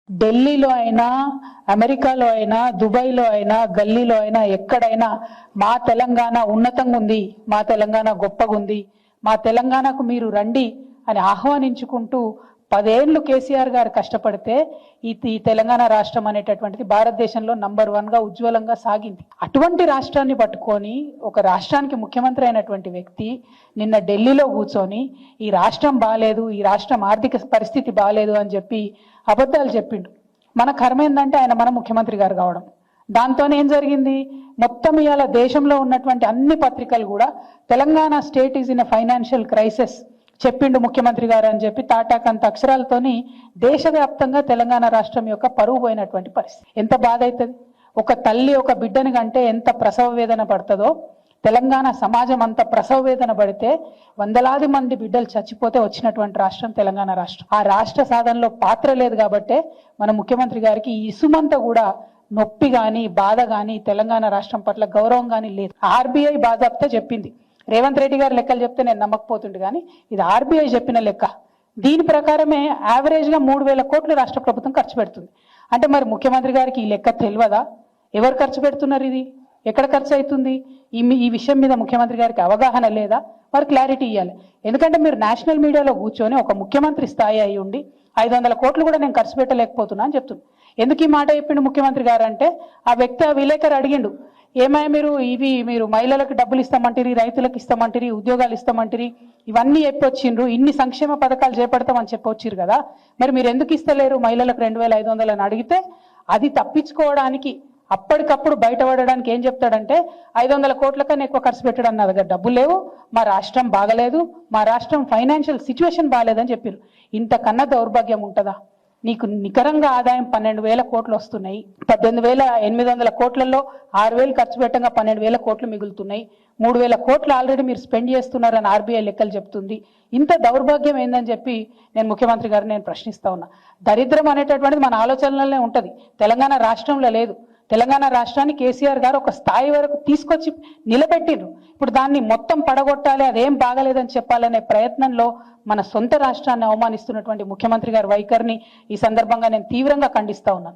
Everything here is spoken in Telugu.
ఢిల్లీలో అయినా, అమెరికాలో అయినా, దుబాయ్లో అయినా, గల్లీలో అయినా, ఎక్కడైనా మా తెలంగాణ ఉన్నతంగా ఉంది, మా తెలంగాణ గొప్పగా ఉంది, మా తెలంగాణకు మీరు రండి అని ఆహ్వానించుకుంటూ 10 ఏళ్ళు కేసీఆర్ గారు కష్టపడితే ఈ తెలంగాణ రాష్ట్రం అనేటటువంటిది భారతదేశంలో నంబర్ 1గా ఉజ్వలంగా సాగింది. అటువంటి రాష్ట్రాన్ని పట్టుకొని ఒక రాష్ట్రానికి ముఖ్యమంత్రి అయినటువంటి వ్యక్తి నిన్న ఢిల్లీలో కూర్చొని ఈ రాష్ట్రం బాలేదు, ఈ రాష్ట్రం ఆర్థిక పరిస్థితి బాలేదు అని చెప్పి అబద్ధాలు చెప్పిండు. మన కర్మ ఏంటంటే ఆయన మన ముఖ్యమంత్రి గారు కావడం. దాంతోనే ఏం జరిగింది, మొత్తం ఇవాళ దేశంలో ఉన్నటువంటి అన్ని పత్రికలు కూడా Telangana state is in a financial crisis చెప్పిండు ముఖ్యమంత్రి గారు అని చెప్పి తాటాకంత అక్షరాలతోని దేశవ్యాప్తంగా తెలంగాణ రాష్ట్రం యొక్క పరువు పోయినటువంటి పరిస్థితి. ఎంత బాధ అవుతుంది. ఒక తల్లి ఒక బిడ్డని కంటే ఎంత ప్రసవ వేదన పడుతుందో తెలంగాణ సమాజం అంత ప్రసవ వేదన పడితే వందలాది మంది బిడ్డలు చచ్చిపోతే వచ్చినటువంటి రాష్ట్రం తెలంగాణ రాష్ట్రం. ఆ రాష్ట్ర సాధనలో పాత్ర లేదు కాబట్టే మన ముఖ్యమంత్రి గారికి ఈ ఇసుమంతా కూడా నొప్పి కానీ బాధ కానీ తెలంగాణ రాష్ట్రం పట్ల గౌరవం కానీ లేదు. ఆర్బీఐ బాజాప్తా చెప్పింది. రేవంత్ రెడ్డి గారు లెక్కలు చెప్తే నేను నమ్మకపోతుండే, కానీ ఇది ఆర్బీఐ చెప్పిన లెక్క. దీని ప్రకారమే యావరేజ్గా 3,000 కోట్లు రాష్ట్ర ప్రభుత్వం ఖర్చు పెడుతుంది. అంటే మరి ముఖ్యమంత్రి గారికి ఈ లెక్క తెలియదా? ఎవరు ఖర్చు పెడుతున్నారు, ఇది ఎక్కడ ఖర్చు అవుతుంది, ఈ విషయం మీద ముఖ్యమంత్రి గారికి అవగాహన లేదా? మరి క్లారిటీ ఇవ్వాలి. ఎందుకంటే మీరు నేషనల్ మీడియాలో కూర్చొని ఒక ముఖ్యమంత్రి స్థాయి అయి ఉండి 500 కోట్లు కూడా నేను ఖర్చు పెట్టలేకపోతున్నా అని చెప్తున్నా. ఎందుకు ఈ మాట చెప్పిండు ముఖ్యమంత్రి గారు అంటే, ఆ వ్యక్తి ఆ విలేకరు అడిగిండు, ఏమైనా మీరు మహిళలకు డబ్బులు ఇస్తామంటారు, రైతులకు ఇస్తామంటారు, ఉద్యోగాలు ఇస్తామంటారు, ఇవన్నీ చెప్పొచ్చిండ్రు, ఇన్ని సంక్షేమ పథకాలు చేపడతామని చెప్పొచ్చిరు కదా, మరి మీరు ఎందుకు ఇస్తలేరు మహిళలకు 2,500 అని అడిగితే అది తప్పించుకోవడానికి అప్పటికప్పుడు బయటపడడానికి ఏం చెప్తాడంటే 500 కోట్ల కన్నా ఎక్కువ ఖర్చు పెట్టడం నా దగ్గర డబ్బులు లేవు, మా రాష్ట్రం బాగలేదు, మా రాష్ట్రం ఫైనాన్షియల్ సిచ్యువేషన్ బాగాలేదని చెప్పారు. ఇంతకన్నా దౌర్భాగ్యం ఉంటుందా? నీకు నికరంగా ఆదాయం 12,000 కోట్లు వస్తున్నాయి, 18,800 కోట్లలో 6,000 ఖర్చు పెట్టంగా 12,000 కోట్లు మిగులుతున్నాయి, 3,000 కోట్లు ఆల్రెడీ మీరు స్పెండ్ చేస్తున్నారని ఆర్బీఐ లెక్కలు చెప్తుంది. ఇంత దౌర్భాగ్యం ఏందని చెప్పి నేను ముఖ్యమంత్రి గారిని నేను ప్రశ్నిస్తా ఉన్నా. దరిద్రం అనేటటువంటిది మన ఆలోచనలనే ఉంటుంది, తెలంగాణ రాష్ట్రంలో లేదు. తెలంగాణ రాష్ట్రాన్ని కేసీఆర్ గారు ఒక స్థాయి వరకు తీసుకొచ్చి నిలబెట్టిండ్రు. ఇప్పుడు దాన్ని మొత్తం పడగొట్టాలి, అదేం బాగలేదని చెప్పాలనే ప్రయత్నంలో మన సొంత రాష్ట్రాన్ని అవమానిస్తున్నటువంటి ముఖ్యమంత్రి గారి వైఖరిని ఈ సందర్భంగా నేను తీవ్రంగా ఖండిస్తా ఉన్నాను.